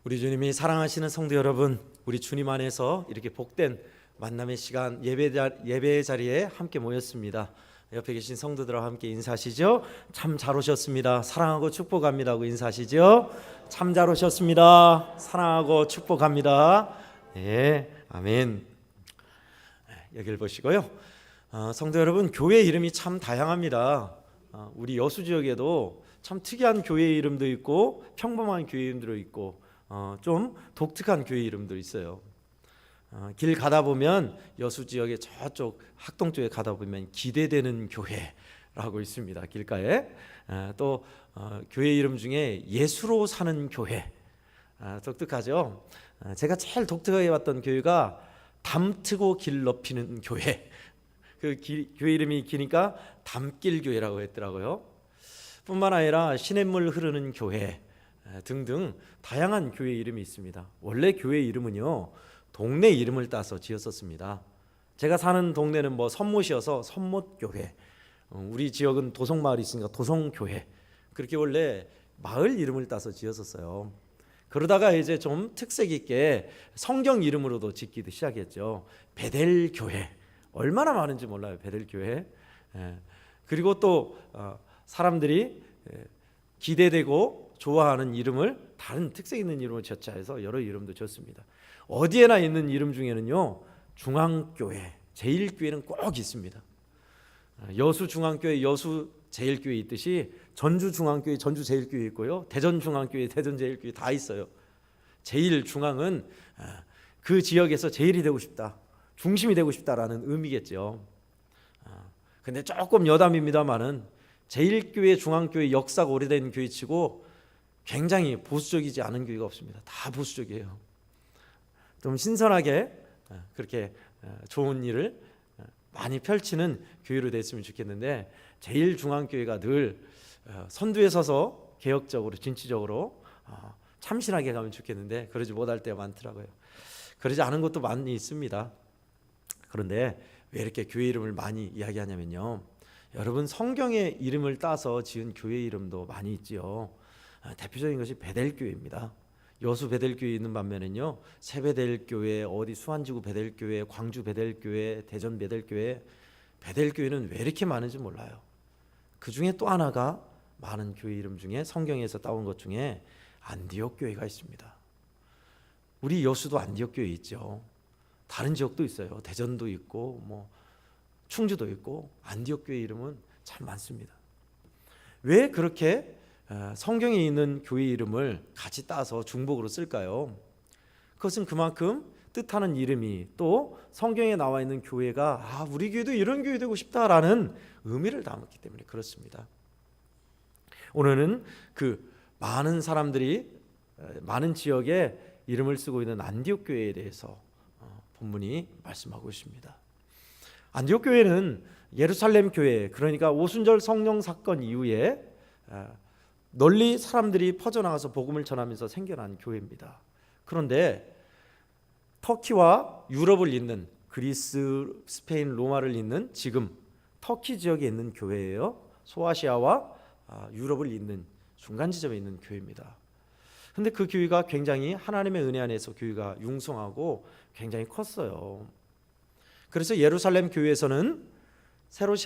우리 주님이 사랑하시는 성도 여러분, 우리 주님 안에서 이렇게 복된 만남의 시간 예배의 자리에 함께 모였습니다. 옆에 계신 성도들과 함께 인사하시죠. 참 잘 오셨습니다. 사랑하고 축복합니다 하고 인사하시죠. 참 잘 오셨습니다. 사랑하고 축복합니다. 네, 아멘. 여기를 보시고요. 성도 여러분, 교회 이름이 참 다양합니다. 우리 여수 지역에도 참 특이한 교회 이름도 있고 평범한 교회 이름도 있고 좀 독특한 교회 이름도 있어요. 길 가다 보면 여수 지역의 저쪽 학동 쪽에 가다 보면 기대되는 교회라고 있습니다. 길가에 또 교회 이름 중에 예수로 사는 교회, 독특하죠. 제가 제일 독특하게 봤던 교회가 담트고 길 넓히는 교회. 교회 이름이 기니까 담길교회라고 했더라고요. 뿐만 아니라 시냇물 흐르는 교회 등등 다양한 교회 이름이 있습니다. 원래 교회 이름은요, 동네 이름을 따서 지었었습니다. 제가 사는 동네는 선못이어서 선못교회, 우리 지역은 도성마을이 있으니까 도성교회, 그렇게 원래 마을 이름을 따서 지었었어요. 그러다가 이제 좀 특색 있게 성경 이름으로도 짓기도 시작했죠. 베델교회, 얼마나 많은지 몰라요. 베델교회. 그리고 또 사람들이 기대되고 좋아하는 이름을 다른 특색 있는 이름을 지었자 해서 여러 이름도 지었습니다. 어디에나 있는 이름 중에는요, 중앙교회, 제일교회는 꼭 있습니다. 여수 중앙교회, 여수 제일교회 있듯이 전주 중앙교회, 전주 제일교회 있고요, 대전 중앙교회, 대전 제일교회 다 있어요. 제일 중앙은 그 지역에서 제일이 되고 싶다, 중심이 되고 싶다라는 의미겠죠. 근데 조금 여담입니다만은 제일교회, 중앙교회 역사가 오래된 교회치고 굉장히 보수적이지 않은 교회가 없습니다. 다 보수적이에요. 좀 신선하게 그렇게 좋은 일을 많이 펼치는 교회로 됐으면 좋겠는데, 제일중앙교회가 늘 선두에 서서 개혁적으로 진취적으로 참신하게 가면 좋겠는데 그러지 못할 때가 많더라고요. 그러지 않은 것도 많이 있습니다. 그런데 왜 이렇게 교회 이름을 많이 이야기하냐면요, 여러분 성경의 이름을 따서 지은 교회 이름도 많이 있지요. 대표적인 것이 베델교회입니다. 여수 베델교회 있는 반면은요, 새베델교회, 어디 수안지구 베델교회, 광주 베델교회, 대전 베델교회, 베델교회는 왜 이렇게 많은지 몰라요. 그 중에 또 하나가 많은 교회 이름 중에 성경에서 따온 것 중에 안디옥 교회가 있습니다. 우리 여수도 안디옥 교회 있죠. 다른 지역도 있어요. 대전도 있고 충주도 있고 안디옥 교회 이름은 참 많습니다. 왜 그렇게 성경에 있는 교회 이름을 같이 따서 중복으로 쓸까요? 그것은 그만큼 뜻하는 이름이 또 성경에 나와 있는 교회가 우리 교회도 이런 교회 되고 싶다라는 의미를 담았기 때문에 그렇습니다. 오늘은 그 많은 사람들이 많은 지역에 이름을 쓰고 있는 안디옥 교회에 대해서 본문이 말씀하고 있습니다. 안디옥 교회는 예루살렘 교회, 그러니까 오순절 성령 사건 이후에 널리 사람들이 퍼져나가서 복음을 전하면서 생겨난 교회입니다. 그런데 터키와 유럽을 잇는, 그리스, 스페인, 로마를 잇는 지금 터키 지역에 있는 교회예요. 소아시아와 유럽을 잇는 중간 지점에 있는 교회입니다. 그런데 그 교회가 굉장히 하나님의 은혜 안에서 교회가 융성하고 굉장히 컸어요. 그래서 예루살렘 교회에서는 새로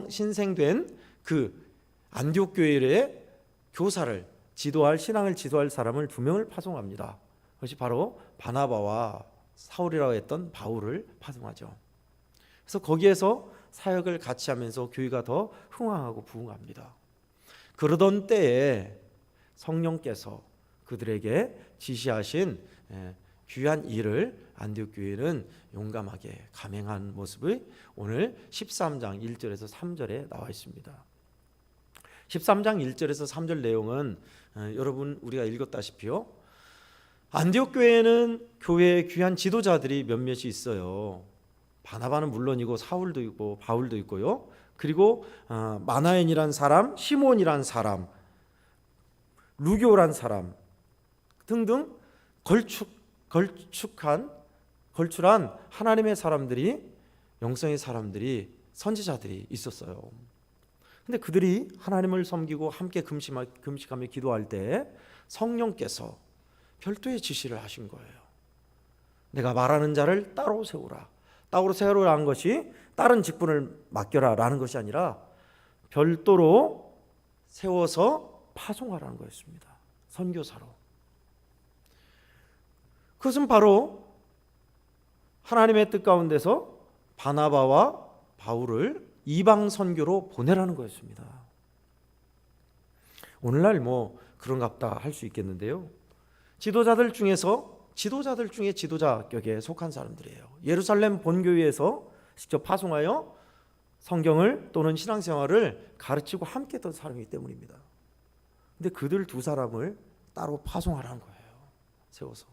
신생된 그 안디옥 교회의 교사를 지도할, 신앙을 지도할 사람을 2명을 파송합니다. 그것이 바로 바나바와 사울이라고 했던 바울을 파송하죠. 그래서 거기에서 사역을 같이 하면서 교회가 더 흥황하고 부흥합니다. 그러던 때에 성령께서 그들에게 지시하신 귀한 일을 안디옥 교회는 용감하게 감행한 모습이 오늘 13장 1절에서 3절에 나와 있습니다. 13장 1절에서 3절 내용은 여러분 우리가 읽었다시피요, 안디옥 교회에는 교회의 귀한 지도자들이 몇몇이 있어요. 바나바는 물론이고 사울도 있고 바울도 있고요, 그리고 마나엔이란 사람, 시몬이란 사람, 루교란 사람 등등 걸출한 하나님의 사람들이, 영성의 사람들이, 선지자들이 있었어요. 근데 그들이 하나님을 섬기고 함께 금식하며 기도할 때 성령께서 별도의 지시를 하신 거예요. 내가 말하는 자를 따로 세우라. 따로 세우라는 것이 다른 직분을 맡겨라 라는 것이 아니라 별도로 세워서 파송하라는 거였습니다. 선교사로. 그것은 바로 하나님의 뜻 가운데서 바나바와 바울을 이방 선교로 보내라는 거였습니다. 오늘날 그런갑다 할 수 있겠는데요. 지도자들 중에 지도자격에 속한 사람들이에요. 예루살렘 본교회에서 직접 파송하여 성경을 또는 신앙생활을 가르치고 함께 했던 사람이기 때문입니다. 근데 그들 두 사람을 따로 파송하라는 거예요. 세워서.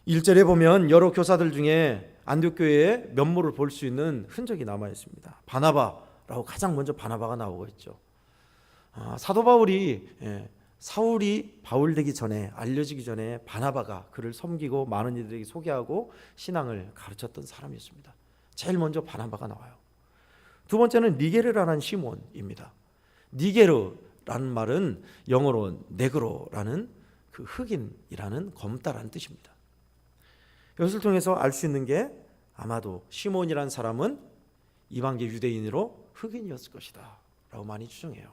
1절에 보면 여러 교사들 중에 안디옥교회의 면모를 볼 수 있는 흔적이 남아 있습니다. 바나바라고 가장 먼저 바나바가 나오고 있죠. 사도 바울이 사울이 바울 되기 전에, 알려지기 전에 바나바가 그를 섬기고 많은 이들에게 소개하고 신앙을 가르쳤던 사람이었습니다. 제일 먼저 바나바가 나와요. 두 번째는 니게르라는 시몬입니다. 니게르라는 말은 영어로 네그로라는 그 흑인이라는 검다라는 뜻입니다. 이것을 통해서 알 수 있는 게 아마도 시몬이라는 사람은 이방계 유대인으로 흑인이었을 것이다 라고 많이 추정해요.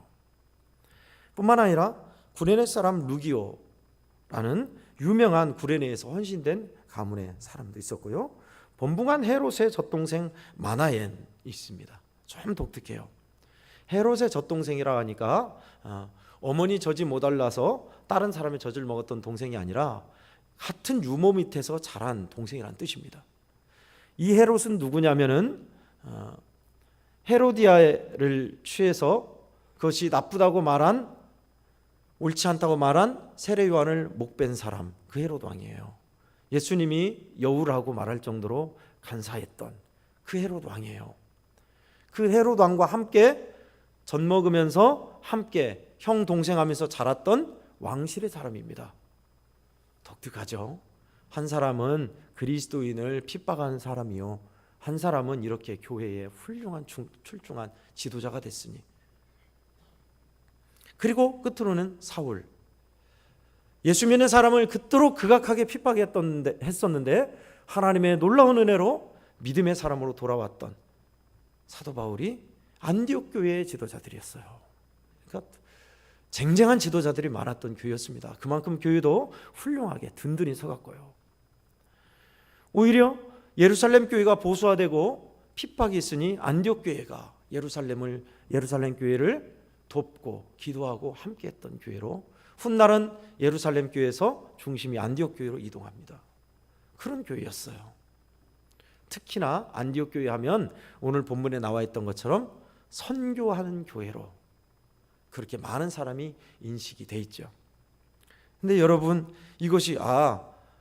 뿐만 아니라 구레네 사람 루기오라는 유명한 구레네에서 헌신된 가문의 사람도 있었고요. 범붕한 헤롯의 젖동생 마나엔 있습니다. 좀 독특해요. 헤롯의 젖동생이라 하니까 어머니 젖이 모자라서 다른 사람의 젖을 먹었던 동생이 아니라 같은 유모 밑에서 자란 동생이라는 뜻입니다. 이 헤롯은 누구냐면은 헤로디아를 취해서 그것이 나쁘다고 말한, 옳지 않다고 말한 세례 요한을 목벤 사람, 그 헤롯 왕이에요. 예수님이 여우라고 말할 정도로 간사했던 그 헤롯 왕이에요. 그 헤롯 왕과 함께 젖 먹으면서 함께 형 동생 하면서 자랐던 왕실의 사람입니다. 독특하죠. 한 사람은 그리스도인을 핍박하는 사람이요, 한 사람은 이렇게 교회의 훌륭한 출중한 지도자가 됐으니. 그리고 끝으로는 사울. 예수 믿는 사람을 그토록 극악하게 핍박했었는데 하나님의 놀라운 은혜로 믿음의 사람으로 돌아왔던 사도 바울이 안디옥 교회의 지도자들이었어요. 그러니까 쟁쟁한 지도자들이 많았던 교회였습니다. 그만큼 교회도 훌륭하게 든든히 서갔고요. 오히려 예루살렘 교회가 보수화되고 핍박이 있으니 안디옥 교회가 예루살렘 교회를 돕고 기도하고 함께했던 교회로, 훗날은 예루살렘 교회에서 중심이 안디옥 교회로 이동합니다. 그런 교회였어요. 특히나 안디옥 교회 하면 오늘 본문에 나와 있던 것처럼 선교하는 교회로 그렇게 많은 사람이 인식이 돼 있죠. 근데 여러분, 이것이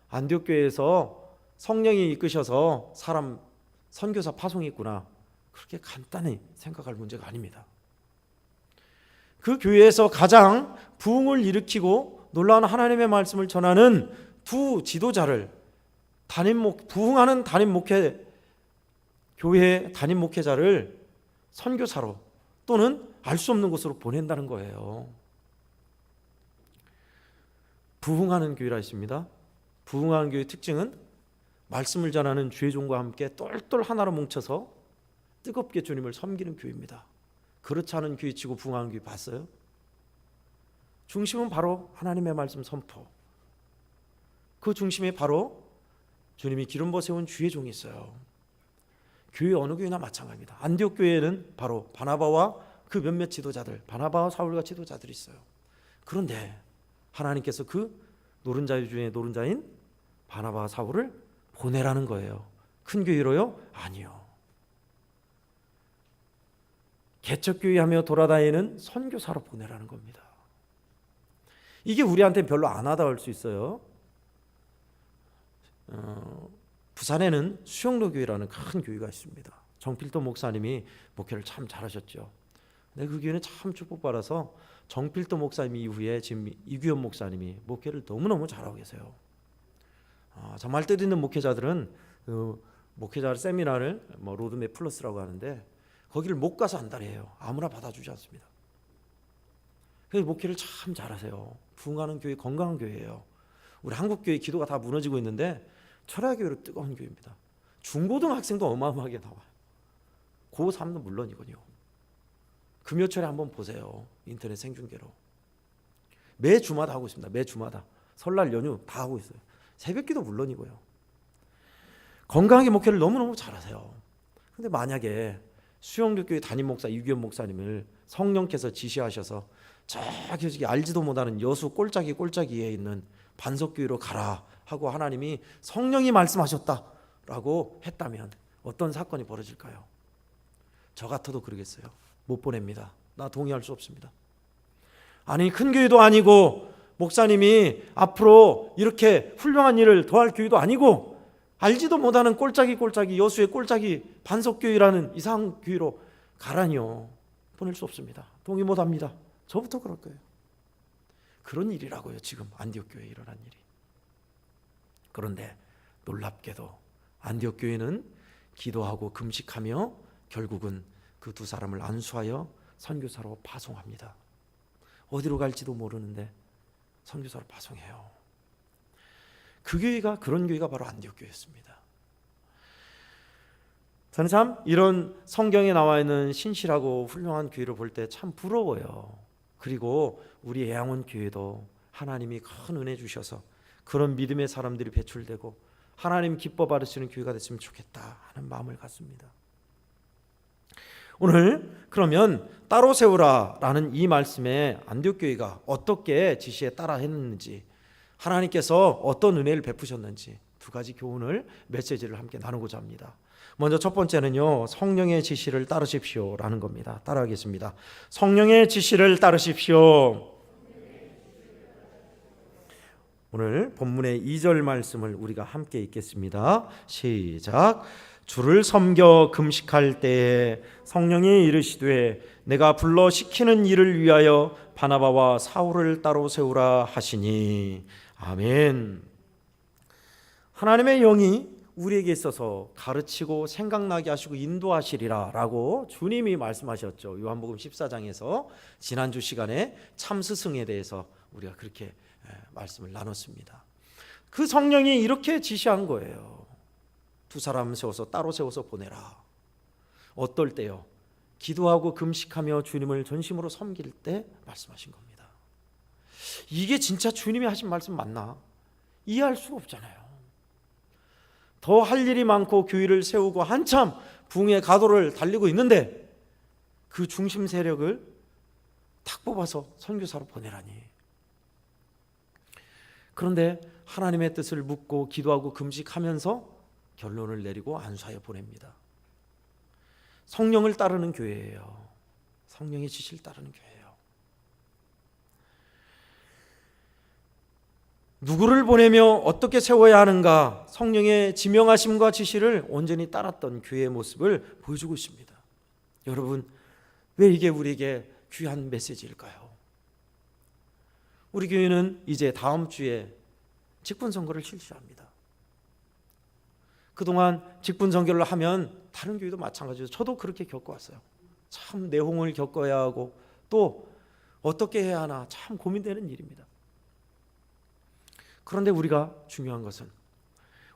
안디옥 교회에서 성령이 이끄셔서 사람 선교사 파송이 있구나, 그렇게 간단히 생각할 문제가 아닙니다. 그 교회에서 가장 부흥을 일으키고 놀라운 하나님의 말씀을 전하는 두 지도자를 부흥하는 교회 담임 목회자를 선교사로 또는 알 수 없는 곳으로 보낸다는 거예요. 부흥하는 교회라 했습니다. 부흥하는 교회의 특징은 말씀을 전하는 주의 종과 함께 똘똘 하나로 뭉쳐서 뜨겁게 주님을 섬기는 교회입니다. 그렇지 않은 교회 치고 부흥하는 교회 봤어요? 중심은 바로 하나님의 말씀 선포. 그 중심에 바로 주님이 기름 부어 세운 주의 종이 있어요. 교회 어느 교회나 마찬가지입니다. 안디옥 교회에는 바로 바나바와 그 몇몇 지도자들, 바나바와 사울과 지도자들이 있어요. 그런데 하나님께서 그 노른자 중에 노른자인 바나바와 사울을 보내라는 거예요. 큰 교회로요? 아니요. 개척교회 하며 돌아다니는 선교사로 보내라는 겁니다. 이게 우리한테는 별로 안 와닿을 수 있어요. 부산에는 수영로 교회라는 큰 교회가 있습니다. 정필도 목사님이 목회를 참 잘하셨죠. 근데 그 교회는 참 축복받아서 정필도 목사님 이후에 지금 이규현 목사님이 목회를 너무너무 잘하고 계세요. 정말 뜻있는 목회자들은 그 목회자 세미나를 로드맵 플러스라고 하는데 거기를 못 가서 안달이에요. 아무나 받아주지 않습니다. 그래서 목회를 참 잘하세요. 부흥하는 교회, 건강한 교회예요. 우리 한국 교회 기도가 다 무너지고 있는데 철야교회로 뜨거운 교회입니다. 중고등학생도 어마어마하게 나와요. 고3도 물론이군요. 금요철에 한번 보세요. 인터넷 생중계로. 매 주마다 하고 있습니다. 매 주마다. 설날 연휴 다 하고 있어요. 새벽기도 물론이고요. 건강하게 목회를 너무너무 잘하세요. 근데 만약에 수영교회 담임 목사 이규현 목사님을 성령께서 지시하셔서 저기 알지도 못하는 여수 꼴짜기에 있는 반석교회로 가라 하고 하나님이 성령이 말씀하셨다라고 했다면 어떤 사건이 벌어질까요? 저 같아도 그러겠어요. 못 보냅니다. 나 동의할 수 없습니다. 아니 큰 교회도 아니고 목사님이 앞으로 이렇게 훌륭한 일을 더할 교회도 아니고 알지도 못하는 꼴짜기 여수의 꼴짜기 반석교회라는 이상한 교회로 가라니요. 보낼 수 없습니다. 동의 못합니다. 저부터 그럴 거예요. 그런 일이라고요. 지금 안디옥 교회에 일어난 일이. 그런데 놀랍게도 안디옥 교회는 기도하고 금식하며 결국은 그 두 사람을 안수하여 선교사로 파송합니다. 어디로 갈지도 모르는데 선교사로 파송해요. 그 교회가 그런 교회가 바로 안디옥 교회였습니다. 저는 참 이런 성경에 나와 있는 신실하고 훌륭한 교회를 볼 때 참 부러워요. 그리고 우리 애양원 교회도 하나님이 큰 은혜 주셔서 그런 믿음의 사람들이 배출되고 하나님 기뻐 받으시는 교회가 됐으면 좋겠다 하는 마음을 갖습니다. 오늘 그러면 따로 세우라라는 이 말씀에 안디옥 교회가 어떻게 지시에 따라 했는지, 하나님께서 어떤 은혜를 베푸셨는지 두 가지 교훈을, 메시지를 함께 나누고자 합니다. 먼저 첫 번째는요, 성령의 지시를 따르십시오라는 겁니다. 따라하겠습니다. 성령의 지시를 따르십시오. 오늘 본문의 2절 말씀을 우리가 함께 읽겠습니다. 시작. 주를 섬겨 금식할 때에 성령이 이르시되 내가 불러 시키는 일을 위하여 바나바와 사울을 따로 세우라 하시니. 아멘. 하나님의 영이 우리에게 있어서 가르치고 생각나게 하시고 인도하시리라 라고 주님이 말씀하셨죠. 요한복음 14장에서 지난주 시간에 참스승에 대해서 우리가 그렇게 말씀을 나눴습니다. 그 성령이 이렇게 지시한 거예요. 두 사람 세워서 따로 세워서 보내라. 어떨 때요? 기도하고 금식하며 주님을 전심으로 섬길 때 말씀하신 겁니다. 이게 진짜 주님이 하신 말씀 맞나? 이해할 수가 없잖아요. 더 할 일이 많고 교회를 세우고 한참 부흥의 가도를 달리고 있는데 그 중심 세력을 탁 뽑아서 선교사로 보내라니. 그런데 하나님의 뜻을 묻고 기도하고 금식하면서 결론을 내리고 안수하여 보냅니다. 성령을 따르는 교회예요. 성령의 지시를 따르는 교회예요. 누구를 보내며 어떻게 세워야 하는가, 성령의 지명하심과 지시를 온전히 따랐던 교회의 모습을 보여주고 있습니다. 여러분, 왜 이게 우리에게 귀한 메시지일까요? 우리 교회는 이제 다음 주에 직분선거를 실시합니다. 그동안 직분선거를 하면 다른 교회도 마찬가지죠. 저도 그렇게 겪어왔어요. 참 내홍을 겪어야 하고 또 어떻게 해야 하나 참 고민되는 일입니다. 그런데 우리가 중요한 것은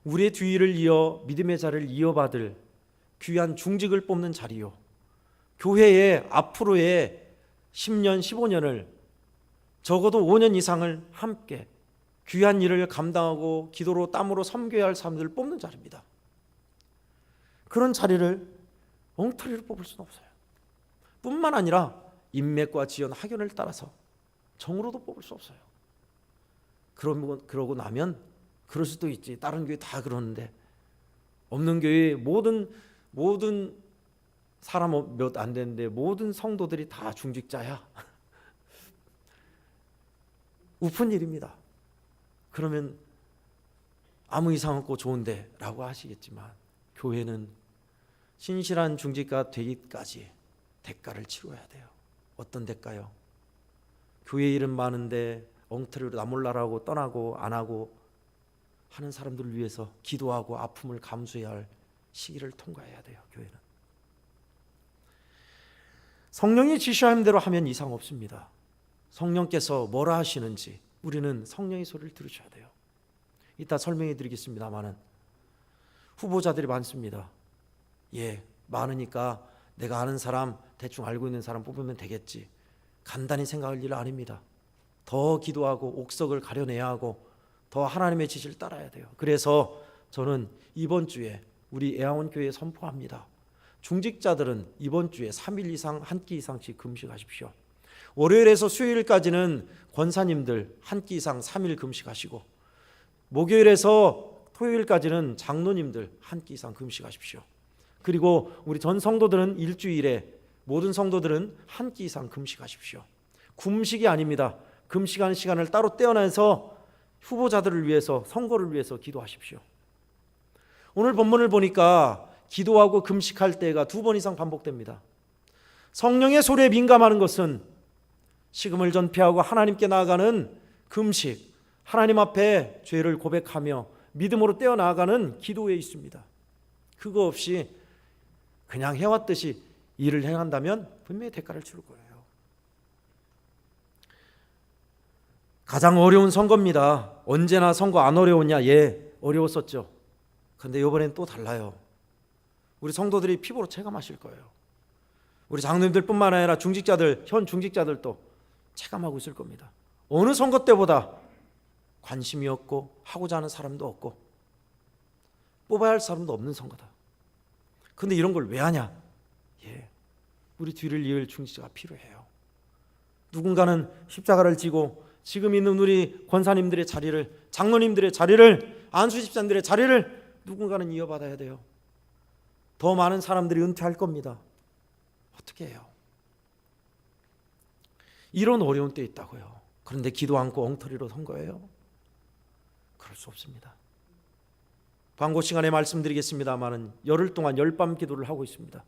우리의 뒤를 이어 믿음의 자리를 이어받을 귀한 중직을 뽑는 자리요, 교회의 앞으로의 10년, 15년을 적어도 5년 이상을 함께 귀한 일을 감당하고 기도로 땀으로 섬겨야 할 사람들을 뽑는 자리입니다. 그런 자리를 엉터리로 뽑을 수는 없어요. 뿐만 아니라 인맥과 지연, 학연을 따라서 정으로도 뽑을 수 없어요. 그러고 나면 그럴 수도 있지. 다른 교회 다 그러는데 없는 교회 모든 사람 몇 안 되는데 모든 성도들이 다 중직자야. 우픈 일입니다. 그러면 아무 이상 없고 좋은데 라고 하시겠지만 교회는 신실한 중직가 되기까지 대가를 치러야 돼요. 어떤 대가요? 교회 이름 많은데 엉터리로 나 몰라라고 떠나고 안 하고 하는 사람들을 위해서 기도하고 아픔을 감수해야 할 시기를 통과해야 돼요. 교회는. 성령이 지시하는 대로 하면 이상 없습니다. 성령께서 뭐라 하시는지 우리는 성령의 소리를 들으셔야 돼요. 이따 설명해 드리겠습니다만은 후보자들이 많습니다. 많으니까 내가 아는 사람, 대충 알고 있는 사람 뽑으면 되겠지, 간단히 생각할 일 아닙니다. 더 기도하고 옥석을 가려내야 하고 더 하나님의 지시를 따라야 돼요. 그래서 저는 이번 주에 우리 애아원교회에 선포합니다. 중직자들은 이번 주에 3일 이상 한 끼 이상씩 금식하십시오. 월요일에서 수요일까지는 권사님들 한 끼 이상 3일 금식하시고, 목요일에서 토요일까지는 장로님들 한 끼 이상 금식하십시오. 그리고 우리 전 성도들은 일주일에, 모든 성도들은 한 끼 이상 금식하십시오. 금식이 아닙니다. 금식하는 시간을 따로 떼어내서 후보자들을 위해서, 선거를 위해서 기도하십시오. 오늘 본문을 보니까 기도하고 금식할 때가 2번 이상 반복됩니다. 성령의 소리에 민감하는 것은 식음을 전폐하고 하나님께 나아가는 금식, 하나님 앞에 죄를 고백하며 믿음으로 떼어나가는 기도에 있습니다. 그거 없이 그냥 해왔듯이 일을 행한다면 분명히 대가를 치를 거예요. 가장 어려운 선거입니다. 언제나 선거 안 어려웠냐? 어려웠었죠. 그런데 이번엔 또 달라요. 우리 성도들이 피부로 체감하실 거예요. 우리 장로님들뿐만 아니라 중직자들, 현 중직자들도 체감하고 있을 겁니다. 어느 선거 때보다 관심이 없고 하고자 하는 사람도 없고 뽑아야 할 사람도 없는 선거다. 그런데 이런 걸 왜 하냐? 우리 뒤를 이을 중직자가 필요해요. 누군가는 십자가를 지고 지금 있는 우리 권사님들의 자리를, 장로님들의 자리를, 안수 집사님들의 자리를 누군가는 이어받아야 돼요. 더 많은 사람들이 은퇴할 겁니다. 어떻게 해요? 이런 어려운 때 있다고요. 그런데 기도 않고 엉터리로 선거예요? 그럴 수 없습니다. 광고 시간에 말씀드리겠습니다마는 열흘 동안 열밤 기도를 하고 있습니다.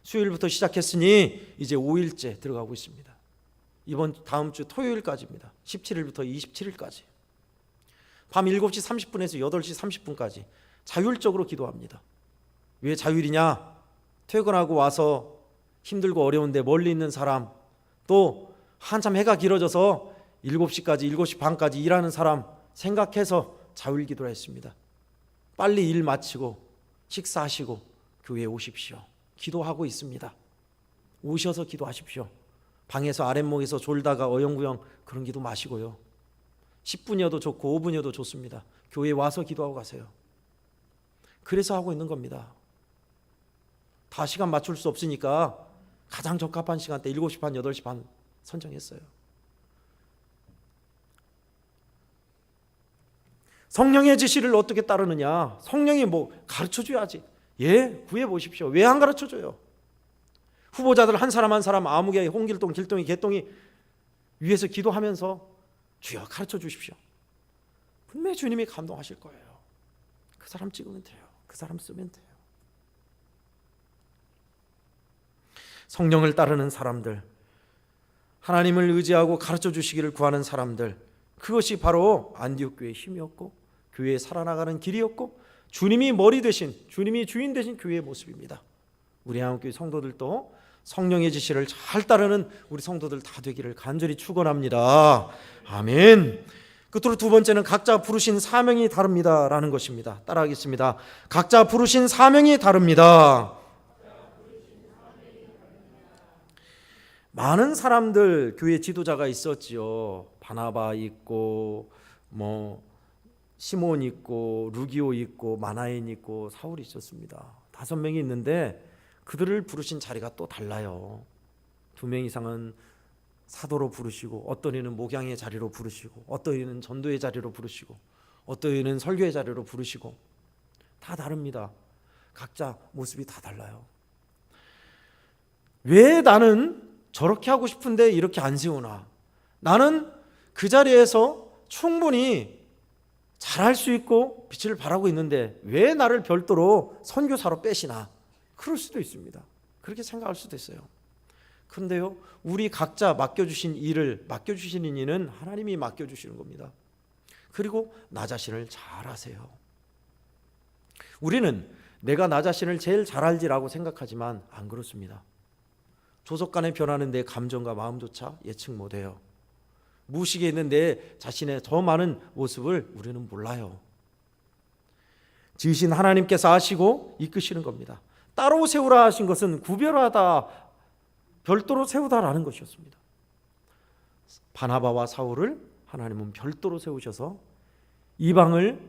수요일부터 시작했으니 이제 5일째 들어가고 있습니다. 이번 다음 주 토요일까지입니다. 17일부터 27일까지 밤 7시 30분에서 8시 30분까지 자율적으로 기도합니다. 왜 자율이냐? 퇴근하고 와서 힘들고 어려운데 멀리 있는 사람, 또 한참 해가 길어져서 7시까지 7시 반까지 일하는 사람 생각해서 자율 기도를 했습니다. 빨리 일 마치고 식사하시고 교회에 오십시오. 기도하고 있습니다. 오셔서 기도하십시오. 방에서 아랫목에서 졸다가 어영부영 그런 기도 마시고요. 10분이어도 좋고 5분이어도 좋습니다. 교회에 와서 기도하고 가세요. 그래서 하고 있는 겁니다. 다 시간 맞출 수 없으니까 가장 적합한 시간대 7시 반, 8시 반 선정했어요. 성령의 지시를 어떻게 따르느냐? 성령이 가르쳐줘야지. 구해 보십시오. 왜 안 가르쳐줘요? 후보자들 한 사람 한 사람 아무개, 홍길동, 길동이, 개동이 위에서 기도하면서 주여 가르쳐 주십시오. 분명히 주님이 감동하실 거예요. 그 사람 찍으면 돼요. 그 사람 쓰면 돼요. 성령을 따르는 사람들, 하나님을 의지하고 가르쳐 주시기를 구하는 사람들, 그것이 바로 안디옥 교회의 힘이었고 교회에 살아나가는 길이었고 주님이 머리 되신, 주님이 주인 되신 교회의 모습입니다. 우리 한국교회 성도들도 성령의 지시를 잘 따르는 우리 성도들 다 되기를 간절히 축원합니다. 아멘. 끝으로 두 번째는 각자 부르신 사명이 다릅니다라는 것입니다. 따라하겠습니다. 각자 부르신 사명이 다릅니다. 많은 사람들 교회 지도자가 있었지요. 바나바 있고 시몬 있고 루기오 있고 마나엔 있고 사울이 있었습니다. 5명이 있는데 그들을 부르신 자리가 또 달라요. 2명 이상은 사도로 부르시고, 어떤 이는 목양의 자리로 부르시고, 어떤 이는 전도의 자리로 부르시고, 어떤 이는 설교의 자리로 부르시고, 다 다릅니다. 각자 모습이 다 달라요. 왜 나는 저렇게 하고 싶은데 이렇게 안 세우나? 나는 그 자리에서 충분히 잘할 수 있고 빛을 발하고 있는데 왜 나를 별도로 선교사로 빼시나? 그럴 수도 있습니다. 그렇게 생각할 수도 있어요. 그런데요, 우리 각자 맡겨주신 맡겨주시는 일은 하나님이 맡겨주시는 겁니다. 그리고 나 자신을 잘 아세요. 우리는 내가 나 자신을 제일 잘 알지라고 생각하지만 안 그렇습니다. 조속간에 변하는 내 감정과 마음조차 예측 못해요. 무의식에 있는 내 자신의 더 많은 모습을 우리는 몰라요. 지으신 하나님께서 아시고 이끄시는 겁니다. 따로 세우라 하신 것은 구별하다, 별도로 세우다라는 것이었습니다. 바나바와 사울을 하나님은 별도로 세우셔서 이방을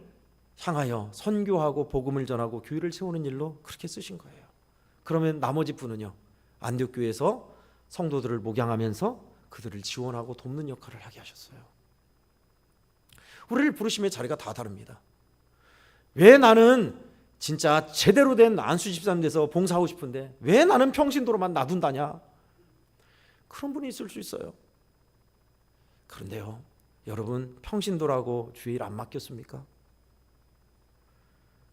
향하여 선교하고 복음을 전하고 교회를 세우는 일로 그렇게 쓰신 거예요. 그러면 나머지 분은요, 안디옥 교회에서 성도들을 목양하면서 그들을 지원하고 돕는 역할을 하게 하셨어요. 우리를 부르심의 자리가 다 다릅니다. 왜 나는 진짜 제대로 된 안수 집사님 돼서 봉사하고 싶은데 왜 나는 평신도로만 놔둔다냐? 그런 분이 있을 수 있어요. 그런데요, 여러분, 평신도라고 주의 일 안 맡겼습니까?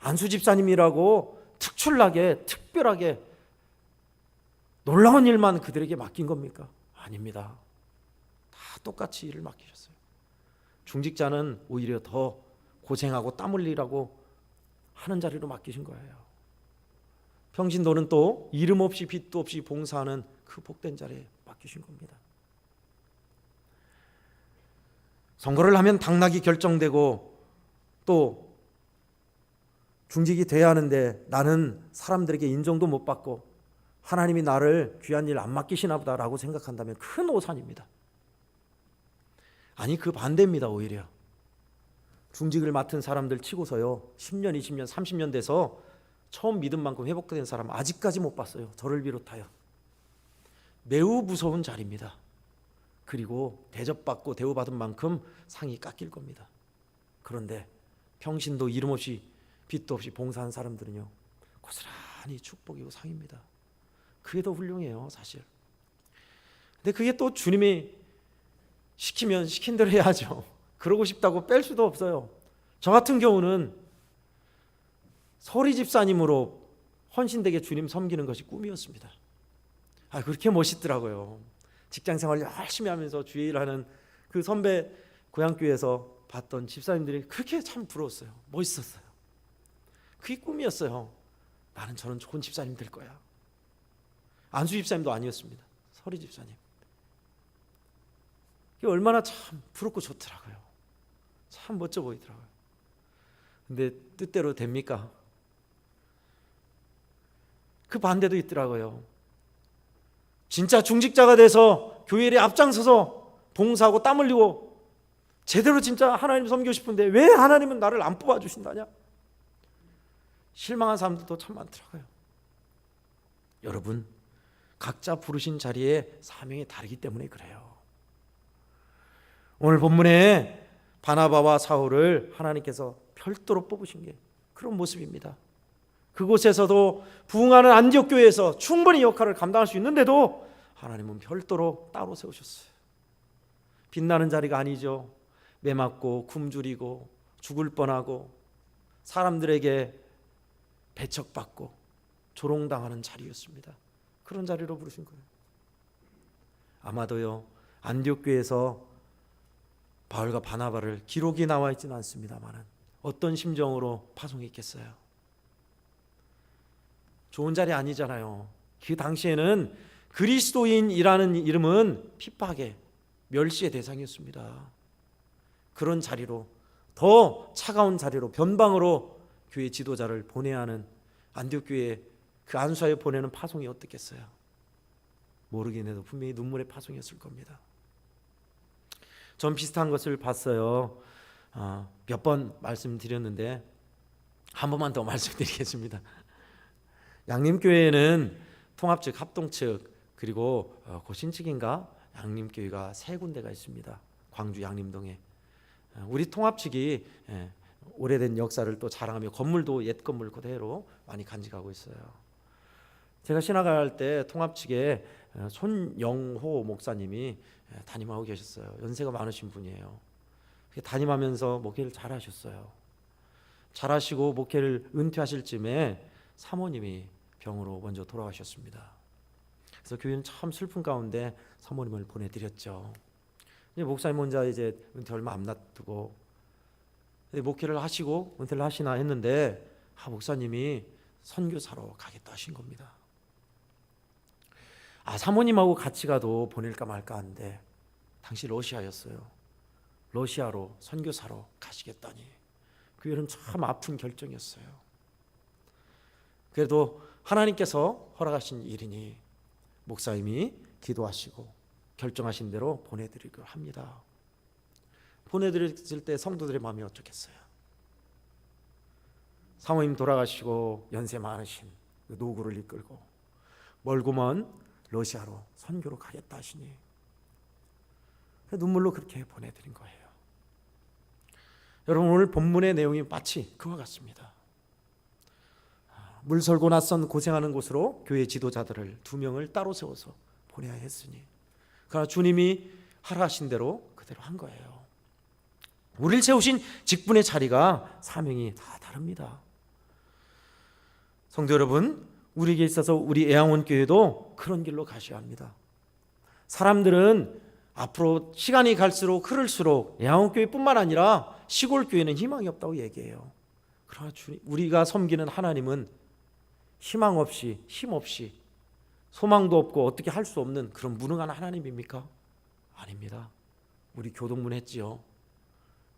안수 집사님이라고 특출나게 특별하게 놀라운 일만 그들에게 맡긴 겁니까? 아닙니다. 다 똑같이 일을 맡기셨어요. 중직자는 오히려 더 고생하고 땀 흘리라고 하는 자리로 맡기신 거예요. 평신도는 또 이름 없이 빚도 없이 봉사하는 그 복된 자리에 맡기신 겁니다. 선거를 하면 당락이 결정되고 또 중직이 돼야 하는데 나는 사람들에게 인정도 못 받고 하나님이 나를 귀한 일 안 맡기시나 보다라고 생각한다면 큰 오산입니다. 아니, 그 반대입니다. 오히려 중직을 맡은 사람들 치고서요, 10년, 20년, 30년 돼서 처음 믿은 만큼 회복된 사람 아직까지 못 봤어요. 저를 비롯하여. 매우 무서운 자리입니다. 그리고 대접받고 대우받은 만큼 상이 깎일 겁니다. 그런데 평신도 이름 없이 빚도 없이 봉사한 사람들은요, 고스란히 축복이고 상입니다. 그게 더 훌륭해요, 사실. 근데 그게 또 주님이 시키면 시킨 대로 해야죠. 그러고 싶다고 뺄 수도 없어요. 저 같은 경우는 서리 집사님으로 헌신되게 주님 섬기는 것이 꿈이었습니다. 그렇게 멋있더라고요. 직장생활 열심히 하면서 주의 일하는 그 선배 고향교회에서 봤던 집사님들이 그렇게 참 부러웠어요. 멋있었어요. 그게 꿈이었어요. 나는 저런 좋은 집사님 될 거야. 안수 집사님도 아니었습니다. 서리 집사님. 그게 얼마나 참 부럽고 좋더라고요. 참 멋져 보이더라고요. 근데 뜻대로 됩니까? 그 반대도 있더라고요. 진짜 중직자가 돼서 교회 일에 앞장서서 봉사하고 땀 흘리고 제대로 진짜 하나님 섬기고 싶은데 왜 하나님은 나를 안 뽑아주신다냐? 실망한 사람들도 참 많더라고요. 여러분, 각자 부르신 자리에 사명이 다르기 때문에 그래요. 오늘 본문에 바나바와 사울을 하나님께서 별도로 뽑으신 게 그런 모습입니다. 그곳에서도 부흥하는 안디옥 교회에서 충분히 역할을 감당할 수 있는데도 하나님은 별도로 따로 세우셨어요. 빛나는 자리가 아니죠. 매맞고 굶주리고 죽을 뻔하고 사람들에게 배척받고 조롱당하는 자리였습니다. 그런 자리로 부르신 거예요. 아마도요, 안디옥 교회에서 바울과 바나바를 기록이 나와 있지는 않습니다만 어떤 심정으로 파송했겠어요. 좋은 자리 아니잖아요. 그 당시에는 그리스도인이라는 이름은 핍박의 멸시의 대상이었습니다. 그런 자리로, 더 차가운 자리로, 변방으로 교회 지도자를 보내야 하는 안디옥 교회에 그 안수하여 보내는 파송이 어떻겠어요? 모르긴 해도 분명히 눈물의 파송이었을 겁니다. 전 비슷한 것을 봤어요. 몇 번 말씀드렸는데 한 번만 더 말씀드리겠습니다. 양림교회에는 통합 측, 합동 측, 그리고 고신 측인가 양림교회가 세 군데가 있습니다. 광주 양림동에. 우리 통합 측이 오래된 역사를 또 자랑하며 건물도 옛 건물 그대로 많이 간직하고 있어요. 제가 신학할 때 통합 측에 손영호 목사님이 담임하고 계셨어요. 연세가 많으신 분이에요. 담임하면서 목회를 잘하셨어요. 잘하시고 목회를 은퇴하실 쯤에 사모님이 병으로 먼저 돌아가셨습니다. 그래서 교회는 참 슬픈 가운데 사모님을 보내드렸죠. 목사님 혼자 이제 은퇴 얼마 안 놔두고 목회를 하시고 은퇴를 하시나 했는데 목사님이 선교사로 가겠다 하신 겁니다. 사모님하고 같이 가도 보낼까 말까 하는데 당시 러시아였어요. 러시아로 선교사로 가시겠다니 그 일은 참 아픈 결정이었어요. 그래도 하나님께서 허락하신 일이니 목사님이 기도하시고 결정하신 대로 보내드리기로 합니다. 보내드렸을 때 성도들의 마음이 어떻겠어요? 사모님 돌아가시고 연세 많으신 그 노구를 이끌고 멀고 먼 러시아로 선교로 가겠다 하시니 눈물로 그렇게 보내드린 거예요. 여러분, 오늘 본문의 내용이 마치 그와 같습니다. 물설고 낯선 고생하는 곳으로 교회 지도자들을 2명을 따로 세워서 보내야 했으니 그러나 주님이 하라하신 대로 그대로 한 거예요. 우리를 세우신 직분의 자리가 사명이 다 다릅니다. 성도 여러분, 우리에게 있어서 우리 애양원교회도 그런 길로 가셔야 합니다. 사람들은 앞으로 시간이 갈수록 흐를수록 애양원교회뿐만 아니라 시골교회는 희망이 없다고 얘기해요. 그러나 우리가 섬기는 하나님은 희망 없이 힘 없이 소망도 없고 어떻게 할 수 없는 그런 무능한 하나님입니까? 아닙니다. 우리 교동문 했지요.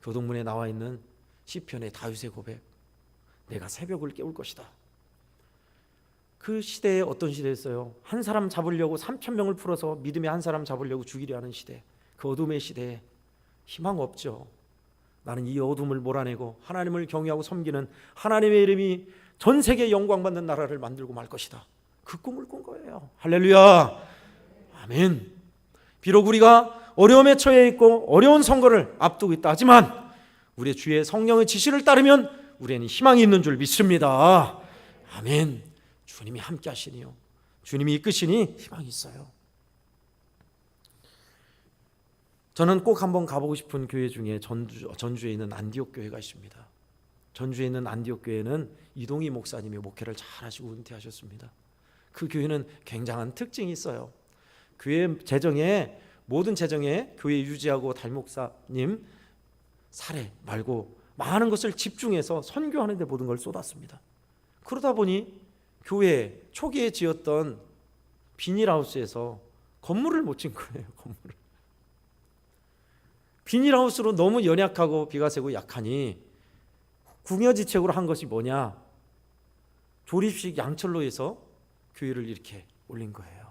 교동문에 나와 있는 시편의 다윗의 고백, 내가 새벽을 깨울 것이다. 그 시대에 어떤 시대였어요? 한 사람 잡으려고 3,000명을 풀어서 믿음의 한 사람 잡으려고 죽이려 하는 시대, 그 어둠의 시대에 희망 없죠. 나는 이 어둠을 몰아내고 하나님을 경외하고 섬기는 하나님의 이름이 전 세계에 영광받는 나라를 만들고 말 것이다. 그 꿈을 꾼 거예요. 할렐루야, 아멘. 비록 우리가 어려움에 처해 있고 어려운 선거를 앞두고 있다 하지만 우리의 주의 성령의 지시를 따르면 우리에는 희망이 있는 줄 믿습니다. 아멘. 주님이 함께 하시니요, 주님이 이끄시니 희망이 있어요. 저는 꼭 한번 가보고 싶은 교회 중에 전주에 있는 안디옥 교회가 있습니다. 전주에 있는 안디옥 교회는 이동희 목사님이 목회를 잘 하시고 은퇴하셨습니다. 그 교회는 굉장한 특징이 있어요. 교회 재정에, 모든 재정에 교회 유지하고 달목사님 사례 말고 많은 것을 집중해서 선교하는 데 모든 걸 쏟았습니다. 그러다 보니 교회 초기에 지었던 비닐하우스에서 건물을 못 진 거예요. 건물을. 비닐하우스로 너무 연약하고 비가 새고 약하니 궁여지책으로 한 것이 뭐냐, 조립식 양철로에서 교회를 이렇게 올린 거예요.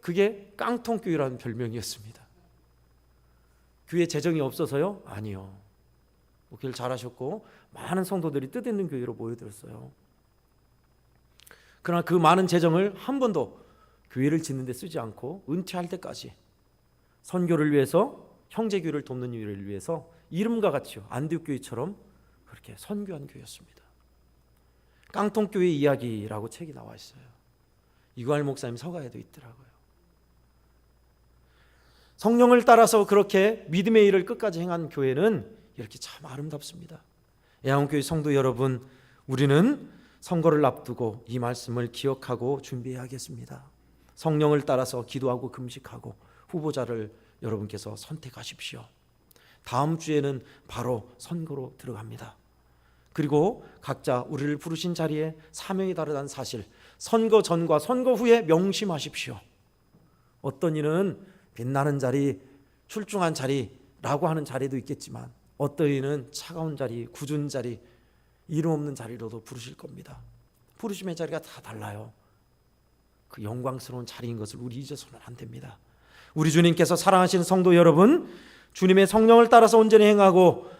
그게 깡통교회라는 별명이었습니다. 교회 재정이 없어서요? 아니요. 목회를 잘하셨고 많은 성도들이 뜻있는 교회로 모여들었어요. 그러나 그 많은 재정을 한 번도 교회를 짓는 데 쓰지 않고 은퇴할 때까지 선교를 위해서, 형제교회를 돕는 일을 위해서 이름과 같이요, 안디옥교회처럼 그렇게 선교한 교회였습니다. 깡통교회 이야기라고 책이 나와 있어요. 이관일 목사님 서가에도 있더라고요. 성령을 따라서 그렇게 믿음의 일을 끝까지 행한 교회는 이렇게 참 아름답습니다. 애양교회 성도 여러분, 우리는 선거를 앞두고 이 말씀을 기억하고 준비해야겠습니다. 성령을 따라서 기도하고 금식하고 후보자를 여러분께서 선택하십시오. 다음 주에는 바로 선거로 들어갑니다. 그리고 각자 우리를 부르신 자리에 사명이 다르다는 사실, 선거 전과 선거 후에 명심하십시오. 어떤 이는 빛나는 자리, 출중한 자리라고 하는 자리도 있겠지만 어떤 이는 차가운 자리, 굳은 자리, 이름 없는 자리로도 부르실 겁니다. 부르심의 자리가 다 달라요. 그 영광스러운 자리인 것을 우리 잊어서는 안 됩니다. 우리 주님께서 사랑하시는 성도 여러분, 주님의 성령을 따라서 온전히 행하고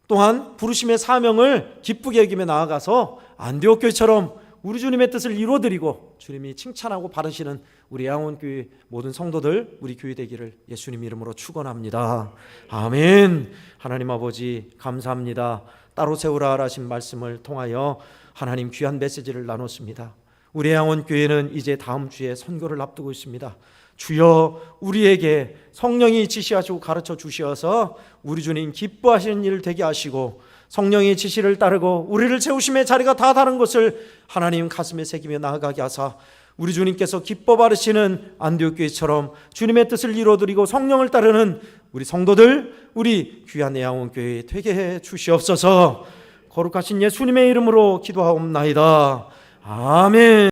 또한 부르심의 사명을 기쁘게 여기며 나아가서 안디옥 교회처럼 우리 주님의 뜻을 이루어드리고 주님이 칭찬하고 바르시는 우리 애양원교회 모든 성도들, 우리 교회 되기를 예수님 이름으로 축원합니다. 아멘. 하나님 아버지 감사합니다. 따로 세우라 하신 말씀을 통하여 하나님 귀한 메시지를 나눴습니다. 우리 애양원교회는 이제 다음 주에 선교를 앞두고 있습니다. 주여, 우리에게 성령이 지시하시고 가르쳐 주시어서 우리 주님 기뻐하시는 일 되게 하시고 성령의 지시를 따르고 우리를 채우심의 자리가 다 다른 것을 하나님 가슴에 새기며 나아가게 하사 우리 주님께서 기뻐 바르시는 안디옥 교회처럼 주님의 뜻을 이루어드리고 성령을 따르는 우리 성도들, 우리 귀한 애양원교회 되게 해 주시옵소서. 거룩하신 예수님의 이름으로 기도하옵나이다. 아멘.